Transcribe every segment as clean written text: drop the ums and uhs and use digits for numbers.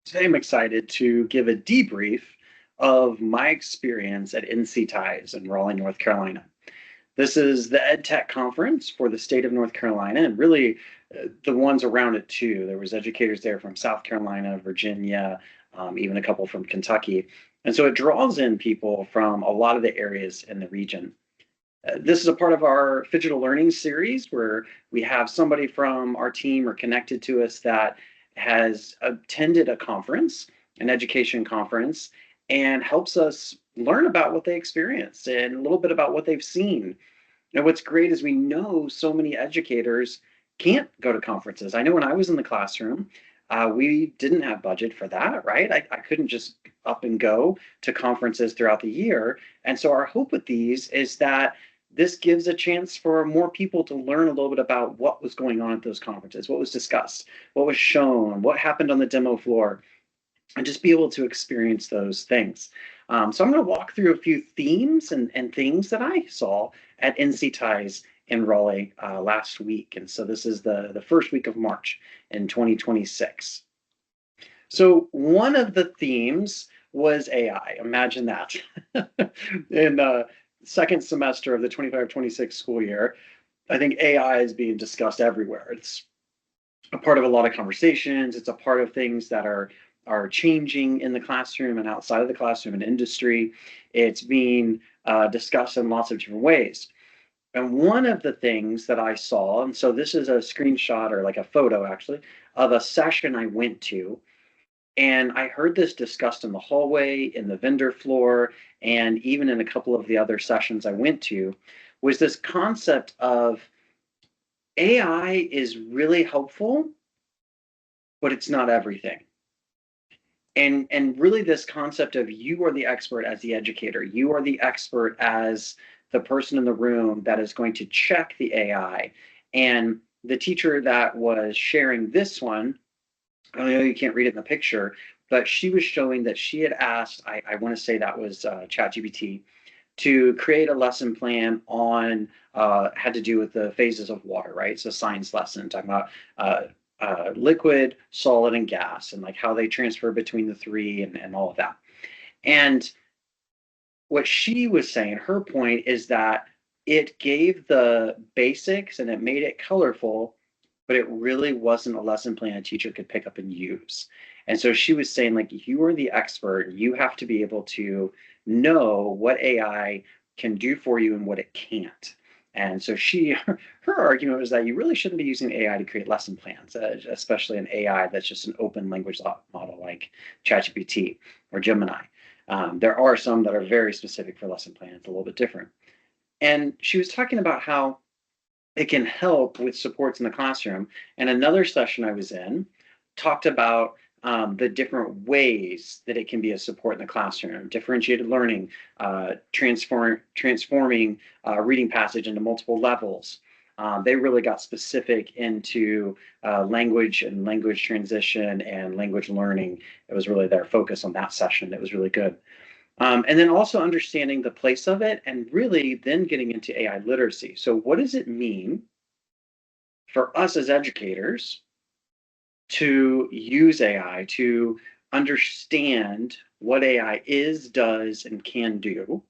Today, I'm excited to give a debrief of my experience at NC Ties in Raleigh, North Carolina. This is the EdTech conference for the state of North Carolina, and really the ones around it too. There was educators there from South Carolina, Virginia, even a couple from Kentucky. And so it draws in people from a lot of the areas in the region. This is a part of our Digital Learning series where we have somebody from our team or connected to us that has attended a conference, an education conference, and helps us learn about what they experienced and a little bit about what they've seen. And what's great is we know so many educators can't go to conferences. I know when I was in the classroom, we didn't have budget for that, right? I couldn't just up and go to conferences throughout the year. And so our hope with these is that this gives a chance for more people to learn a little bit about what was going on at those conferences, what was discussed, what was shown, what happened on the demo floor, and just be able to experience those things. So I'm going to walk through a few themes and things that I saw at NC Ties in Raleigh last week. And so this is the first week of March in 2026. So one of the themes was AI. Imagine that. In second semester of the 25-26 school year, I think AI is being discussed everywhere. It's a part of a lot of conversations. It's a part of things that are changing in the classroom and outside of the classroom and industry. It's being discussed in lots of different ways. And one of the things that I saw, and so this is a screenshot or like a photo actually, of a session I went to. And I heard this discussed in the hallway, in the vendor floor, and even in a couple of the other sessions I went to, was this concept of AI is really helpful, but it's not everything. And really this concept of you are the expert as the educator, you are the expert as the person in the room that is going to check the AI. And the teacher that was sharing this one, I know you can't read it in the picture, but she was showing that she had asked, I want to say that was ChatGPT, to create a lesson plan on, had to do with the phases of water, right? So science lesson, talking about liquid, solid, and gas, and like how they transfer between the three and all of that. And what she was saying, her point is that it gave the basics and it made it colorful, but it really wasn't a lesson plan a teacher could pick up and use. And so she was saying, like, you are the expert, you have to be able to know what AI can do for you and what it can't. And so her argument was that you really shouldn't be using AI to create lesson plans, especially an AI that's just an open language model like ChatGPT or Gemini. There are some that are very specific for lesson plans, a little bit different. And she was talking about how it can help with supports in the classroom. And another session I was in talked about the different ways that it can be a support in the classroom, differentiated learning, transforming reading passage into multiple levels. They really got specific into language and language transition and language learning. It was really their focus on that session. It was really good. And then also understanding the place of it and really then getting into AI literacy. So, what does it mean for us as educators to use AI to understand what AI is, does, and can do?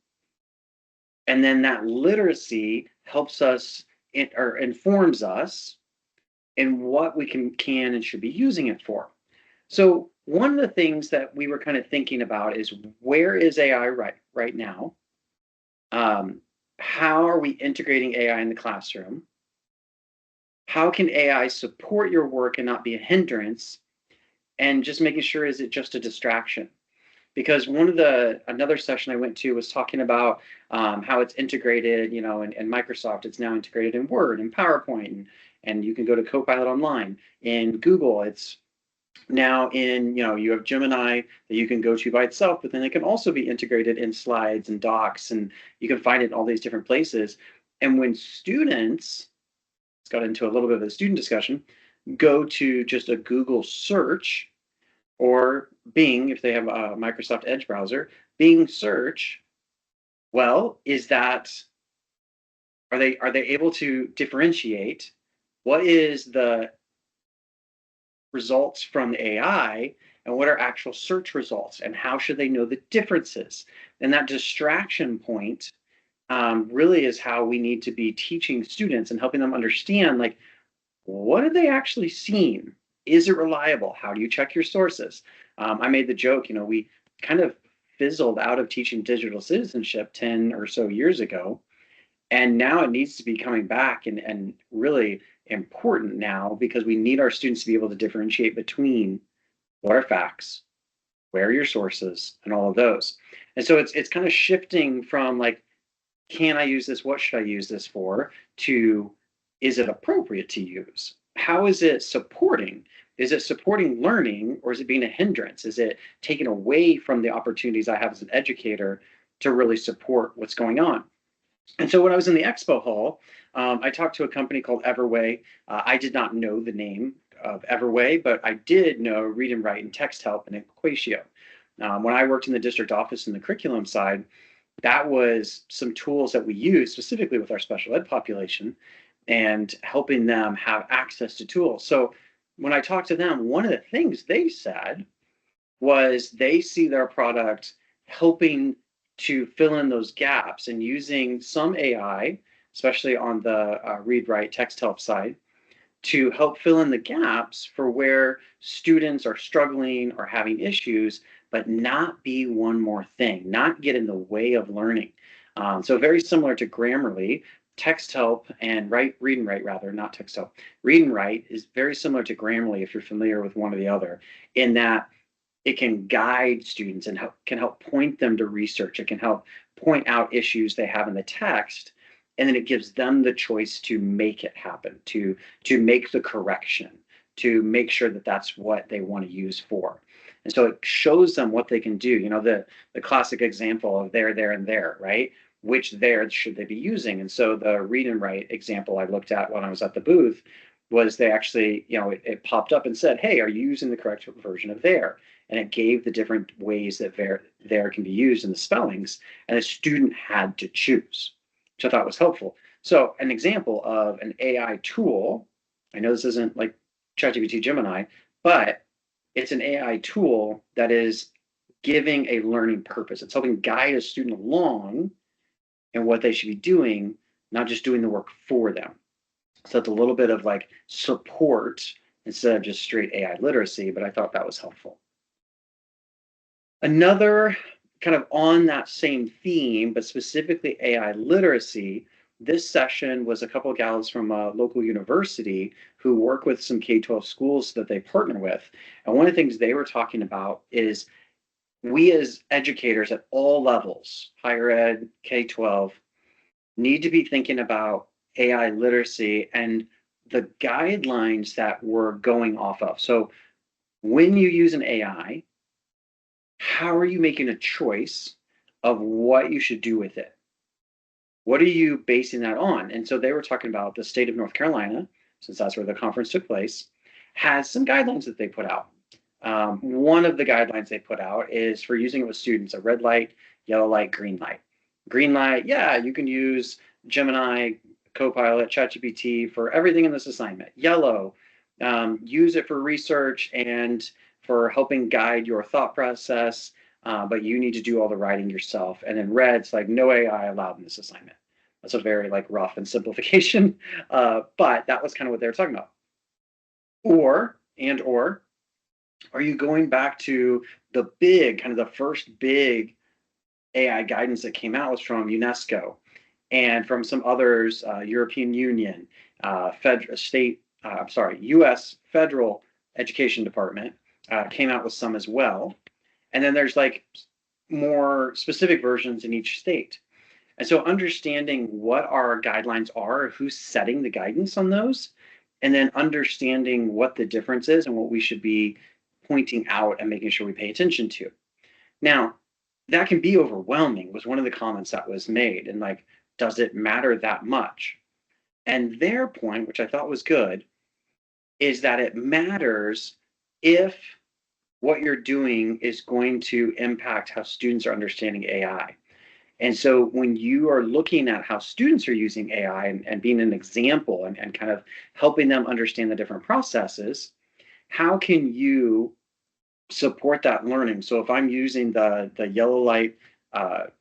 And then that literacy helps us or informs us in what we can and should be using it for. So one of the things that we were kind of thinking about is where is AI right now? How are we integrating AI in the classroom? How can AI support your work and not be a hindrance? And just making sure, is it just a distraction? Because another session I went to was talking about how it's integrated, in Microsoft, it's now integrated in Word and PowerPoint, and you can go to Copilot Online. In Google, it's now you have Gemini that you can go to by itself, but then it can also be integrated in slides and docs, and you can find it in all these different places. And when students, it's got into a little bit of a student discussion, go to just a Google search or Bing, if they have a Microsoft Edge browser, Bing search, well, are they able to differentiate what is the results from the AI and what are actual search results, and how should they know the differences. And that distraction point really is how we need to be teaching students and helping them understand, like, what have they actually seen? Is it reliable? How do you check your sources? I made the joke, we kind of fizzled out of teaching digital citizenship 10 or so years ago. And now it needs to be coming back and really important now, because we need our students to be able to differentiate between what are facts, where are your sources, and all of those. And so it's kind of shifting from like, can I use this? What should I use this for? To, is it appropriate to use? How is it supporting? Is it supporting learning, or is it being a hindrance? Is it taking away from the opportunities I have as an educator to really support what's going on? And so when I was in the expo hall, I talked to a company called Everway. I did not know the name of Everway, but I did know Read and Write and Text Help and Equatio. When I worked in the district office in the curriculum side, that was some tools that we use specifically with our special ed population and helping them have access to tools. So when I talked to them, one of the things they said was they see their product helping to fill in those gaps and using some AI, especially on the read, write, text help side, to help fill in the gaps for where students are struggling or having issues, but not be one more thing, not get in the way of learning. So very similar to Grammarly, text help and read and write rather, not text help. Read and write is very similar to Grammarly if you're familiar with one or the other, in that it can guide students and can help point them to research. It can help point out issues they have in the text, and then it gives them the choice to make it happen, to make the correction, to make sure that that's what they want to use for. And so it shows them what they can do. The classic example of there, and there, right? Which there should they be using? And so the read and write example I looked at when I was at the booth was they actually, it popped up and said, hey, are you using the correct version of there? And it gave the different ways that there can be used in the spellings, and a student had to choose, which I thought was helpful. So an example of an AI tool, I know this isn't like ChatGPT Gemini, but it's an AI tool that is giving a learning purpose. It's helping guide a student along in what they should be doing, not just doing the work for them. So it's a little bit of like support instead of just straight AI literacy, but I thought that was helpful. Another kind of on that same theme, but specifically AI literacy, this session was a couple of gals from a local university who work with some K-12 schools that they partner with. And one of the things they were talking about is we as educators at all levels, higher ed, K-12, need to be thinking about AI literacy and the guidelines that we're going off of. So when you use an AI, how are you making a choice of what you should do with it? What are you basing that on? And so they were talking about the state of North Carolina, since that's where the conference took place, has some guidelines that they put out. One of the guidelines they put out is for using it with students: a red light, yellow light, green light. Green light, yeah, you can use Gemini, Copilot, ChatGPT for everything in this assignment. Yellow, use it for research and for helping guide your thought process, but you need to do all the writing yourself. And then red's like no AI allowed in this assignment. That's a very like rough and simplification, but that was kind of what they were talking about. Or are you going back to the big, kind of the first big AI guidance that came out was from UNESCO and from some others, European Union, U.S. Federal Education Department came out with some as well. And then there's like more specific versions in each state. And so understanding what our guidelines are, who's setting the guidance on those, and then understanding what the difference is and what we should be pointing out and making sure we pay attention to. Now, that can be overwhelming, was one of the comments that was made. And like, does it matter that much? And their point, which I thought was good, is that it matters if what you're doing is going to impact how students are understanding AI. And so when you are looking at how students are using AI and being an example and kind of helping them understand the different processes, how can you support that learning. So if I'm using the yellow light,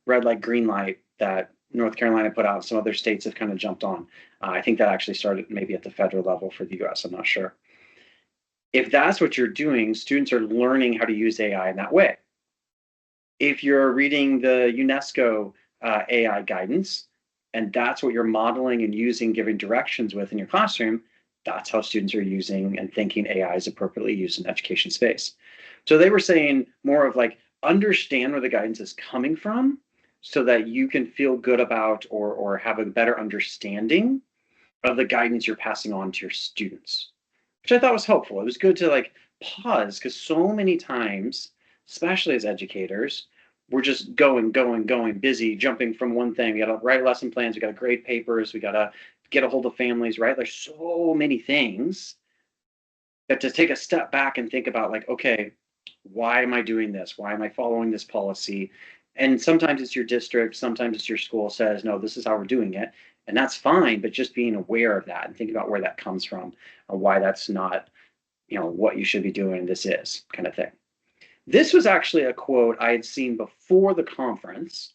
red light, green light that North Carolina put out, some other states have kind of jumped on. I think that actually started maybe at the federal level for the U.S. I'm not sure. If that's what you're doing, students are learning how to use AI in that way. If you're reading the UNESCO AI guidance, and that's what you're modeling and using, giving directions with in your classroom, that's how students are using and thinking AI is appropriately used in education space. So they were saying more of like, understand where the guidance is coming from so that you can feel good about or have a better understanding of the guidance you're passing on to your students, which I thought was helpful. It was good to like pause because so many times, especially as educators, we're just going, busy, jumping from one thing. We got to write lesson plans, we got to grade papers, we got to get a hold of families, right? There's so many things that to take a step back and think about, like, okay, why am I doing this? Why am I following this policy? And sometimes it's your district, sometimes it's your school says, no, this is how we're doing it. And that's fine, but just being aware of that and thinking about where that comes from or why that's not, what you should be doing, this is kind of thing. This was actually a quote I had seen before the conference,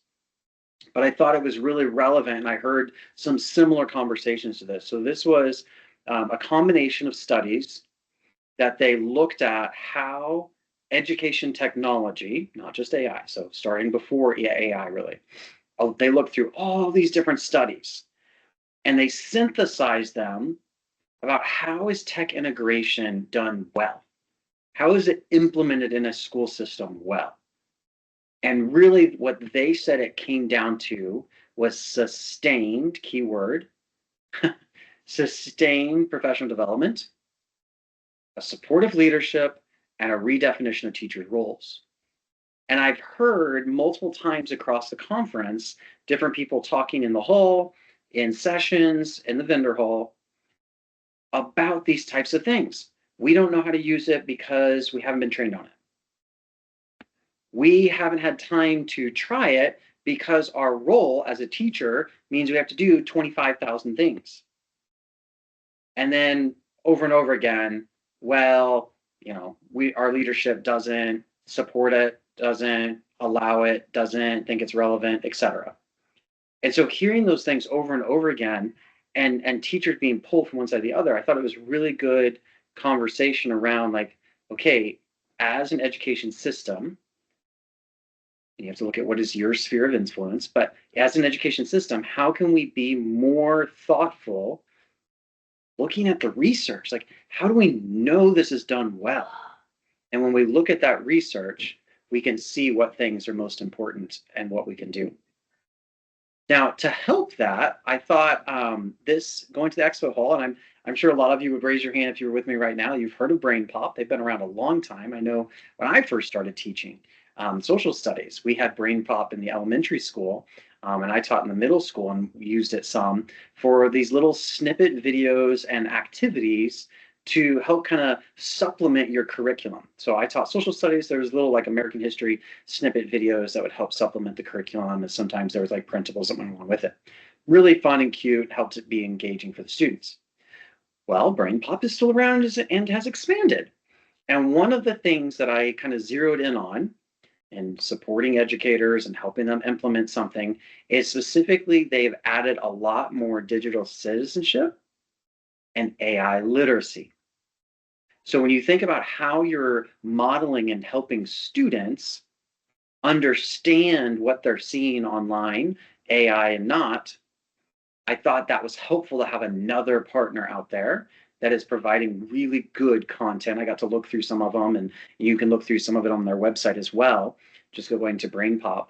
but I thought it was really relevant. And I heard some similar conversations to this. So this was a combination of studies that they looked at how education technology, not just AI, so starting before AI really, they looked through all these different studies and they synthesized them about how is tech integration done well? How is it implemented in a school system well? And really, what they said it came down to was sustained, keyword, sustained professional development, a supportive leadership, and a redefinition of teachers' roles. And I've heard multiple times across the conference, different people talking in the hall, in sessions, in the vendor hall, about these types of things. We don't know how to use it because we haven't been trained on it. We haven't had time to try it because our role as a teacher means we have to do 25,000 things. And then over and over again, well, our leadership doesn't support it, doesn't allow it, doesn't think it's relevant, etc. And so hearing those things over and over again and teachers being pulled from one side to the other, I thought it was really good conversation around like, okay, as an education system, you have to look at what is your sphere of influence, but as an education system, how can we be more thoughtful looking at the research? Like, how do we know this is done well? And when we look at that research, we can see what things are most important and what we can do. Now, to help that, I thought this going to the expo hall, and I'm sure a lot of you would raise your hand if you were with me right now. You've heard of BrainPop. They've been around a long time. I know when I first started teaching social studies, we had BrainPop in the elementary school, and I taught in the middle school and used it some for these little snippet videos and activities to help kind of supplement your curriculum. So I taught social studies. There was little like American history snippet videos that would help supplement the curriculum. And sometimes there was like printables that went along with it. Really fun and cute, helped it be engaging for the students. Well, BrainPop is still around and has expanded. And one of the things that I kind of zeroed in on in supporting educators and helping them implement something is specifically they've added a lot more digital citizenship and AI literacy. So when you think about how you're modeling and helping students understand what they're seeing online, AI and not, I thought that was helpful to have another partner out there that is providing really good content. I got to look through some of them, and you can look through some of it on their website as well. Just going to BrainPop.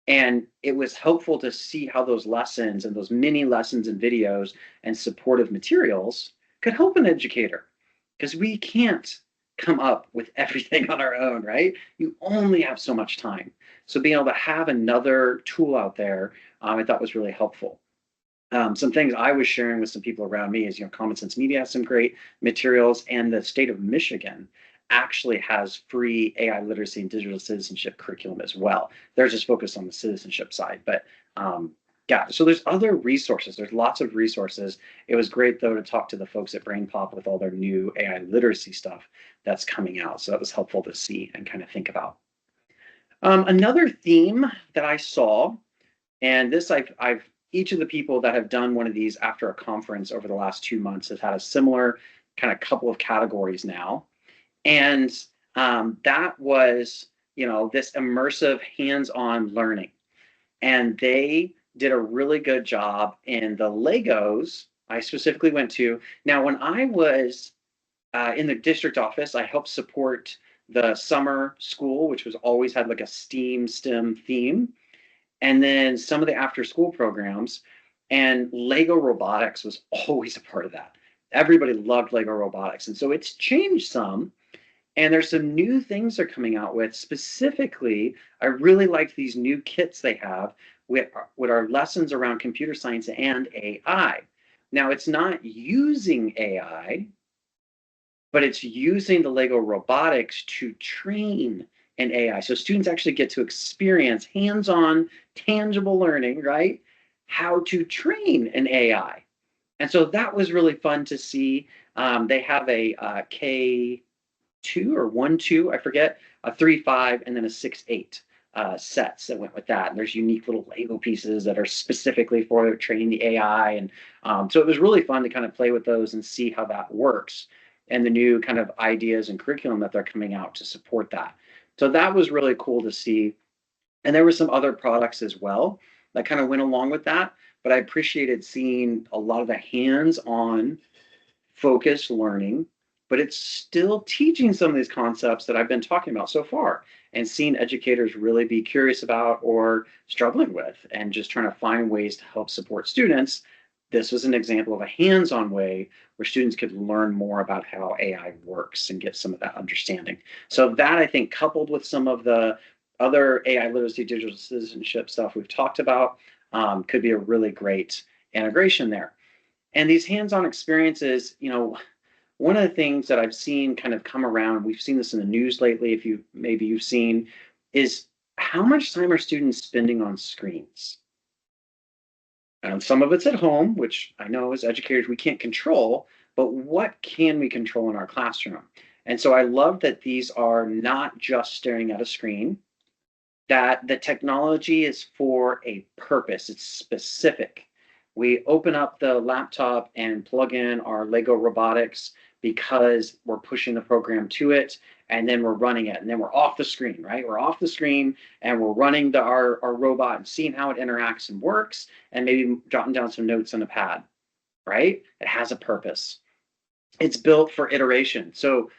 And it was helpful to see how those lessons and those mini lessons and videos and supportive materials could help an educator because we can't come up with everything on our own, right? You only have so much time. So being able to have another tool out there, I thought was really helpful. Some things I was sharing with some people around me is, Common Sense Media has some great materials, and the state of Michigan actually has free AI literacy and digital citizenship curriculum as well. They're just focused on the citizenship side, but Yeah, so there's other resources. There's lots of resources. It was great though to talk to the folks at BrainPop with all their new AI literacy stuff that's coming out. So that was helpful to see and kind of think about. Another theme that I saw, and this I've each of the people that have done one of these after a conference over the last 2 months has had a similar kind of couple of categories now, and that was this immersive hands-on learning, and they did a really good job in the Legos. I specifically went to now when I was in the district office, I helped support the summer school, which was always had like a STEM theme, and then some of the after school programs. And Lego robotics was always a part of that. Everybody loved Lego robotics, and so it's changed some. And there's some new things they're coming out with. Specifically, I really like these new kits they have with our lessons around computer science and AI. Now, it's not using AI, but it's using the Lego robotics to train an AI. So students actually get to experience hands-on, tangible learning, right? How to train an AI. And so that was really fun to see. They have a K2 or 1-2, I forget, a 3-5, and then a 6-8 sets that went with that. And there's unique little Lego pieces that are specifically for training the AI. And so it was really fun to kind of play with those and see how that works and the new kind of ideas and curriculum that they're coming out to support that. So that was really cool to see. And there were some other products as well that kind of went along with that. But I appreciated seeing a lot of the hands-on focused learning, but it's still teaching some of these concepts that I've been talking about so far and seeing educators really be curious about or struggling with and just trying to find ways to help support students. This was an example of a hands-on way where students could learn more about how AI works and get some of that understanding. So that I think coupled with some of the other AI literacy, digital citizenship stuff we've talked about could be a really great integration there. And these hands-on experiences, one of the things that I've seen kind of come around, we've seen this in the news lately, if you maybe you've seen, is how much time are students spending on screens? And some of it's at home, which I know as educators we can't control, but what can we control in our classroom? And so I love that these are not just staring at a screen, that the technology is for a purpose, it's specific. We open up the laptop and plug in our Lego robotics because we're pushing the program to it, and then we're running it, and then we're off the screen, right? We're off the screen and we're running our robot and seeing how it interacts and works, and maybe jotting down some notes on a pad, right? It has a purpose. It's built for iteration. So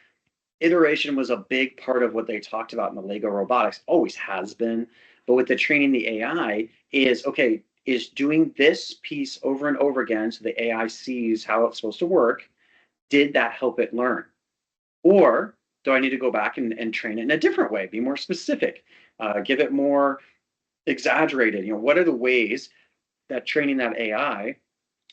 iteration was a big part of what they talked about in the Lego robotics, always has been. But with the training the AI is okay, is doing this piece over and over again so the AI sees how it's supposed to work. Did that help it learn? Or do I need to go back and train it in a different way, be more specific, give it more exaggerated? What are the ways that training that AI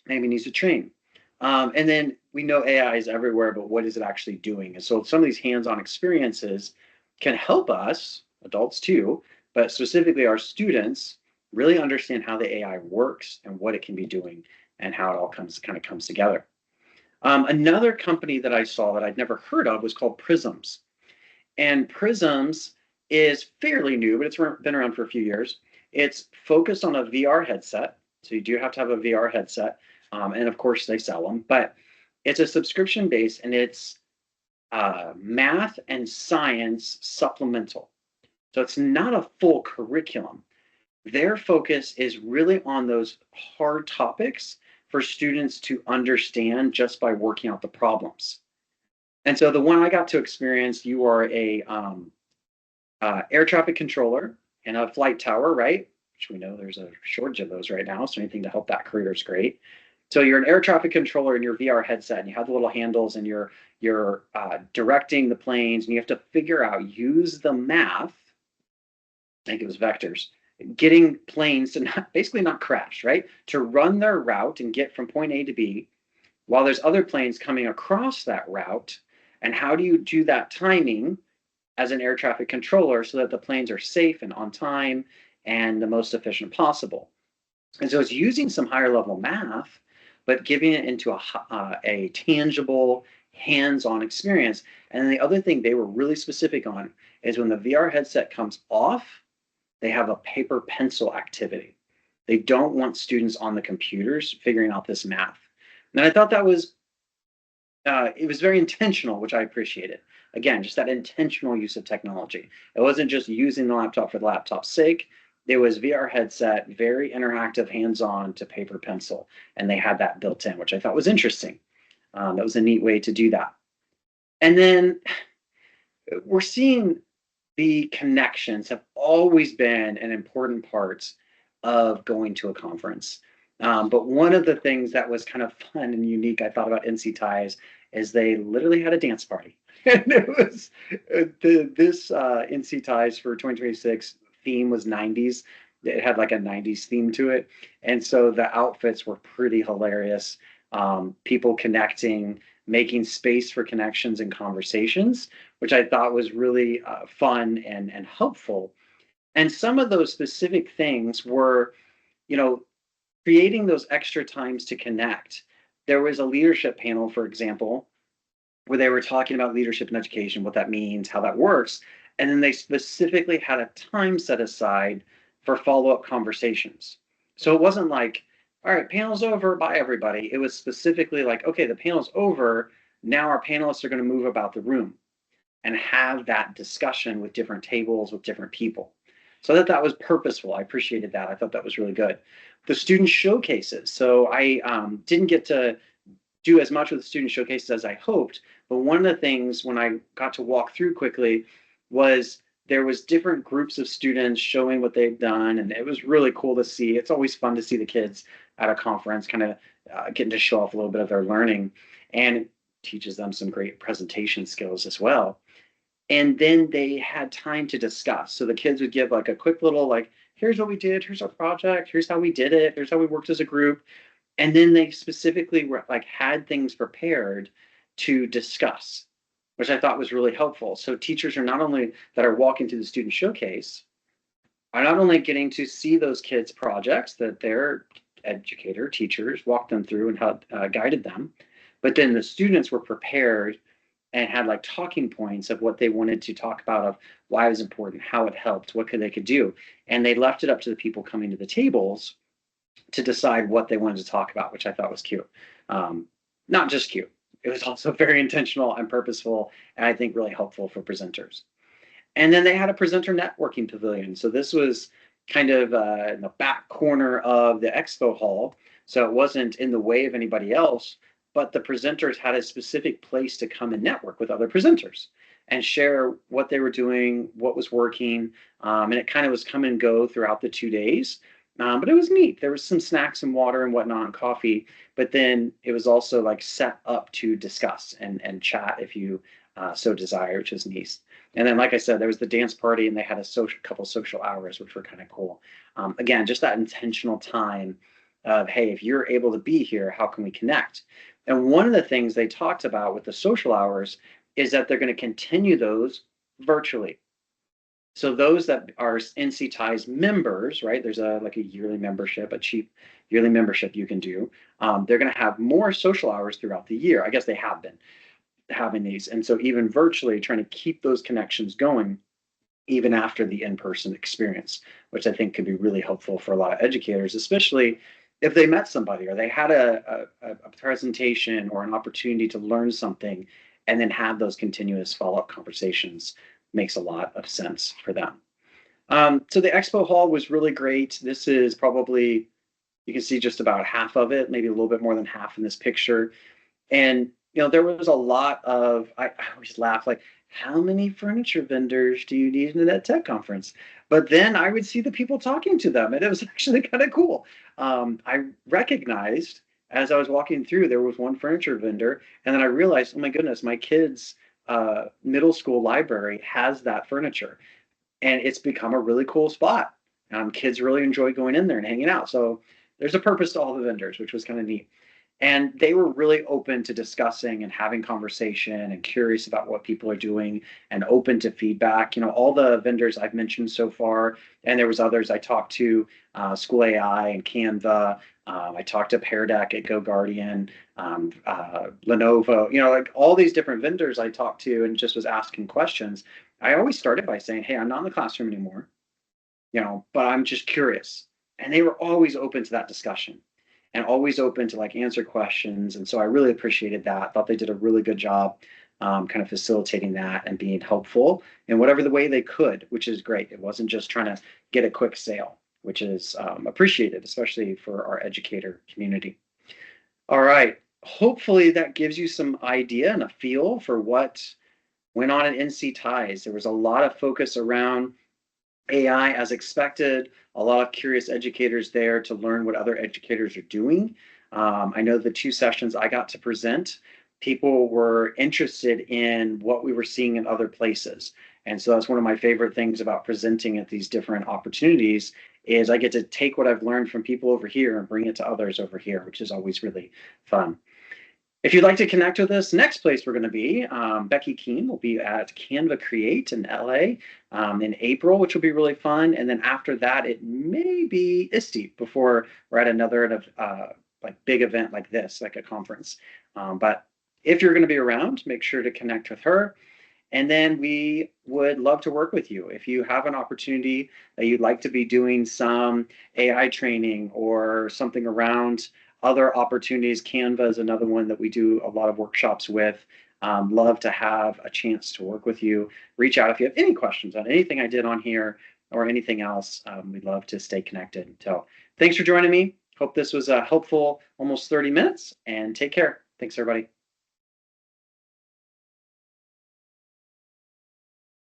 maybe needs to train? And then we know AI is everywhere, but what is it actually doing? And so some of these hands-on experiences can help us, adults too, but specifically our students, really understand how the AI works and what it can be doing and how it all comes together. Another company that I saw that I'd never heard of was called Prisms. And Prisms is fairly new, but it's been around for a few years. It's focused on a VR headset. So you do have to have a VR headset. And of course, they sell them, but it's a subscription base and it's math and science supplemental. So it's not a full curriculum. Their focus is really on those hard topics for students to understand just by working out the problems. And so the one I got to experience, you are a air traffic controller and a flight tower, right? Which we know there's a shortage of those right now. So anything to help that career is great. So you're an air traffic controller in your VR headset, and you have the little handles, and you're directing the planes, and you have to figure out, use the math. I think it was vectors, getting planes to basically not crash, right? To run their route and get from point A to B, while there's other planes coming across that route. And how do you do that timing as an air traffic controller so that the planes are safe and on time and the most efficient possible? And so it's using some higher level math, but giving it into a tangible, hands-on experience. And then the other thing they were really specific on is when the VR headset comes off, they have a paper pencil activity. They don't want students on the computers figuring out this math. And I thought that was it was very intentional, which I appreciated. Again, just that intentional use of technology. It wasn't just using the laptop for the laptop's sake. It was VR headset, very interactive, hands-on to paper pencil, and they had that built in, which I thought was interesting. That was a neat way to do that. And then we're seeing the connections have always been an important part of going to a conference. But one of the things that was kind of fun and unique, I thought about NC Ties, is they literally had a dance party. And it was this NC Ties for 2026 theme was 90s. It had like a 90s theme to it. And so the outfits were pretty hilarious. People connecting, making space for connections and conversations, which I thought was really fun and helpful. And some of those specific things were, you know, creating those extra times to connect. There was a leadership panel, for example, where they were talking about leadership in education, what that means, how that works. And then they specifically had a time set aside for follow up conversations. So it wasn't like, all right, panel's over, bye everybody. It was specifically like, okay, the panel's over. Now our panelists are going to move about the room and have that discussion with different tables, with different people. So that was purposeful. I appreciated that. I thought that was really good. The student showcases. So I didn't get to do as much with the student showcases as I hoped. But one of the things when I got to walk through quickly was there was different groups of students showing what they've done, and it was really cool to see. It's always fun to see the kids at a conference kind of getting to show off a little bit of their learning, and it teaches them some great presentation skills as well. And then they had time to discuss. So the kids would give like a quick little like, here's what we did, here's our project, here's how we did it, here's how we worked as a group. And then they specifically were like had things prepared to discuss, which I thought was really helpful. So teachers are not only that are walking through the student showcase are not only getting to see those kids' projects that their educator, teachers walked them through and helped guided them, but then the students were prepared and had like talking points of what they wanted to talk about, of why it was important, how it helped, what could they could do, and they left it up to the people coming to the tables to decide what they wanted to talk about, which I thought was cute. Not just cute, it was also very intentional and purposeful, and I think really helpful for presenters. And then they had a presenter networking pavilion. So this was kind of in the back corner of the expo hall. So it wasn't in the way of anybody else, but the presenters had a specific place to come and network with other presenters and share what they were doing, what was working. And it kind of was come and go throughout the 2 days. But it was neat. There was some snacks and water and whatnot and coffee, but then it was also like set up to discuss and chat if you so desire, which is neat. And then, like I said, there was the dance party, and they had a couple social hours, which were kind of cool. Again, just that intentional time of, hey, if you're able to be here, how can we connect? And one of the things they talked about with the social hours is that they're going to continue those virtually. So those that are NC Ties members, right? There's a like a yearly membership, a cheap yearly membership you can do. They're going to have more social hours throughout the year. I guess they have been having these, and so even virtually trying to keep those connections going even after the in-person experience, which I think could be really helpful for a lot of educators, especially if they met somebody or they had a presentation or an opportunity to learn something and then have those continuous follow-up conversations. Makes a lot of sense for them. So the expo hall was really great. This is probably, you can see just about half of it, maybe a little bit more than half in this picture. And there was a lot of, I always laugh like, how many furniture vendors do you need in that tech conference? But then I would see the people talking to them, and it was actually kind of cool. I recognized as I was walking through, there was one furniture vendor, and then I realized, oh my goodness, my kids' middle school library has that furniture, and it's become a really cool spot. Kids really enjoy going in there and hanging out. So there's a purpose to all the vendors, which was kind of neat. And they were really open to discussing and having conversation and curious about what people are doing and open to feedback. All the vendors I've mentioned so far, and there was others I talked to, School AI and Canva. I talked to Pear Deck at GoGuardian, Lenovo, like all these different vendors I talked to and just was asking questions. I always started by saying, hey, I'm not in the classroom anymore, but I'm just curious. And they were always open to that discussion and always open to like answer questions. And so I really appreciated that. Thought they did a really good job kind of facilitating that and being helpful in whatever the way they could, which is great. It wasn't just trying to get a quick sale, which is appreciated, especially for our educator community. All right. Hopefully that gives you some idea and a feel for what went on at NC Ties. There was a lot of focus around AI as expected, a lot of curious educators there to learn what other educators are doing. I know the 2 sessions I got to present, people were interested in what we were seeing in other places. And so that's one of my favorite things about presenting at these different opportunities is I get to take what I've learned from people over here and bring it to others over here, which is always really fun. If you'd like to connect with us, next place we're going to be, Becky Keene will be at Canva Create in LA in April, which will be really fun. And then after that, it may be ISTE before we're at another like big event like this, like a conference. But if you're going to be around, make sure to connect with her. And then we would love to work with you. If you have an opportunity that you'd like to be doing some AI training or something around other opportunities, Canva is another one that we do a lot of workshops with. Love to have a chance to work with you. Reach out if you have any questions on anything I did on here or anything else. We'd love to stay connected. So thanks for joining me. Hope this was a helpful almost 30 minutes and take care. Thanks, everybody.